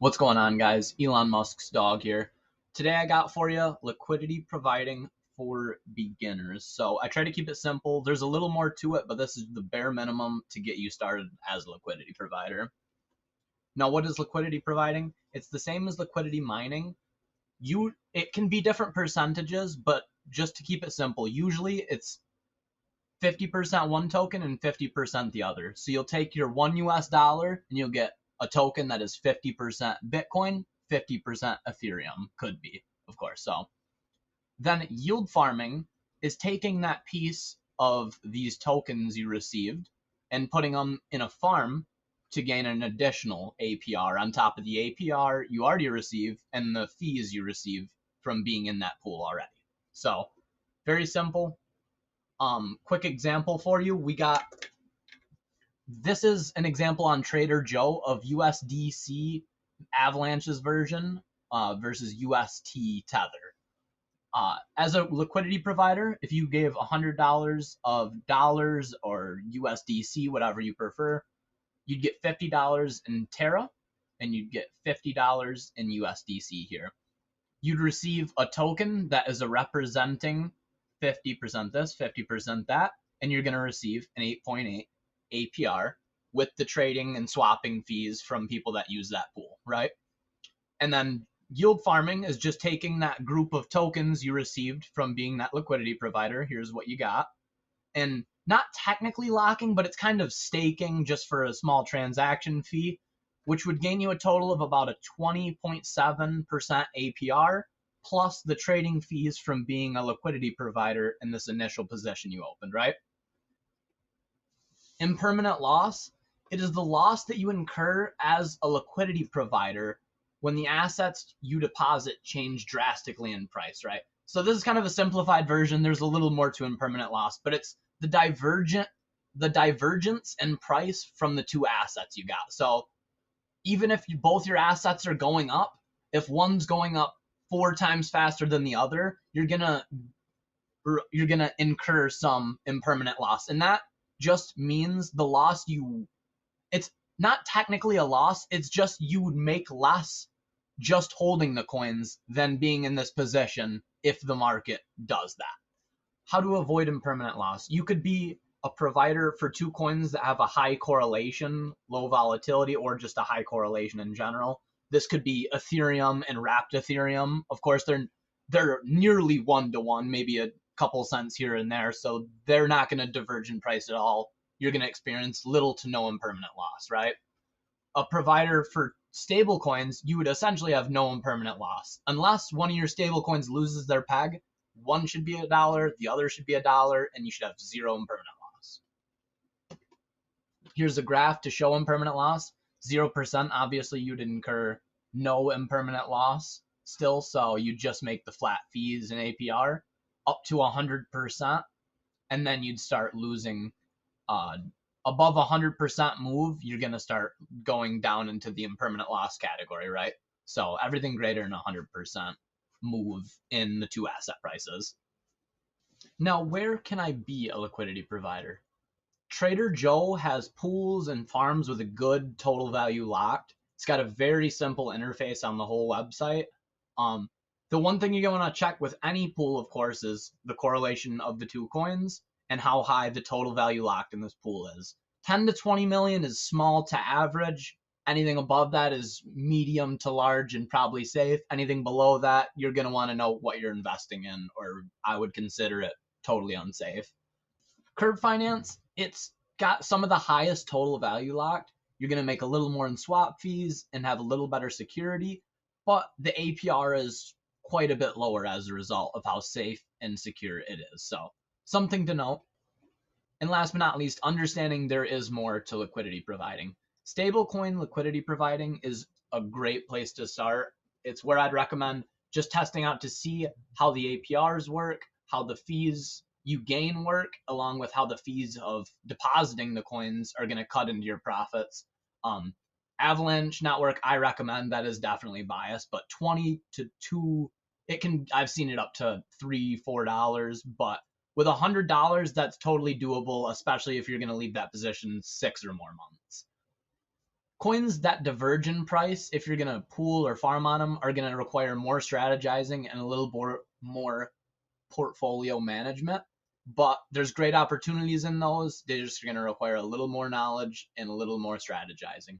What's going on, guys? Elon Musk's dog here. Today I got for you liquidity providing for beginners. So I try to keep it simple. There's a little more to it, but this is the bare minimum to get you started as a liquidity provider. Now, what is liquidity providing? It's the same as liquidity mining. It can be different percentages, but just to keep it simple, usually it's 50% one token and 50% the other. So you'll take your $1 and you'll get a token that is 50% Bitcoin, 50% Ethereum, could be, of course. So then yield farming is taking that piece of these tokens you received and putting them in a farm to gain an additional APR on top of the APR you already receive and the fees you receive from being in that pool already. So very simple. Quick example for you. This is an example on Trader Joe of USDC Avalanche's version versus UST Tether. As a liquidity provider, if you gave $100 of dollars or USDC, whatever you prefer, you'd get $50 in Terra and you'd get $50 in USDC here. You'd receive a token that is representing 50% this, 50% that, and you're going to receive an 8.8 APR with the trading and swapping fees from people that use that pool, right? And then yield farming is just taking that group of tokens you received from being that liquidity provider. Here's what you got. And not technically locking, but it's kind of staking just for a small transaction fee, which would gain you a total of about a 20.7% APR plus the trading fees from being a liquidity provider in this initial position you opened, right? Impermanent loss, it is the loss that you incur as a liquidity provider when the assets you deposit change drastically in price, right? So this is kind of a simplified version. There's a little more to impermanent loss, but it's the divergence in price from the two assets you got. So even if both your assets are going up, if one's going up 4 times faster than the other, you're gonna incur some impermanent loss, and that just means the loss it's not technically a loss, it's just you would make less just holding the coins than being in this position if the market does that. How to avoid impermanent loss? You could be a provider for 2 coins that have a high correlation, low volatility, or just a high correlation in general. This could be Ethereum and wrapped Ethereum. Of course, they're nearly 1-to-1, maybe a couple cents here and there, so they're not going to diverge in price at all. You're going to experience little to no impermanent loss, right? A provider for stable coins, you would essentially have no impermanent loss. Unless one of your stable coins loses their peg, one should be $1, the other should be $1, and you should have 0 impermanent loss. Here's a graph to show impermanent loss. 0%, obviously you'd incur no impermanent loss still, so you just make the flat fees and APR. Up to 100%, and then you'd start losing. Above 100% move, you're going to start going down into the impermanent loss category, right? So everything greater than 100% move in the 2 asset prices. Now, where can I be a liquidity provider? Trader Joe has pools and farms with a good total value locked. It's got a very simple interface on the whole website. The one thing you're going to check with any pool, of course, is the correlation of the 2 coins and how high the total value locked in this pool is. 10 to 20 million is small to average. Anything above that is medium to large and probably safe. Anything below that, you're going to want to know what you're investing in, or I would consider it totally unsafe. Curve finance, it's got some of the highest total value locked. You're going to make a little more in swap fees and have a little better security, but the APR is quite a bit lower as a result of how safe and secure it is. So something to note. And last but not least, understanding there is more to liquidity providing. Stablecoin liquidity providing is a great place to start. It's where I'd recommend just testing out to see how the APRs work, how the fees you gain work, along with how the fees of depositing the coins are going to cut into your profits. Avalanche network, I recommend, that is definitely biased, but 20 to 2, I've seen it up to $3-4, but with $100, that's totally doable, especially if you're going to leave that position 6 or more months. Coins that diverge in price, if you're going to pool or farm on them, are going to require more strategizing and a little more portfolio management. But there's great opportunities in those. They're just going to require a little more knowledge and a little more strategizing.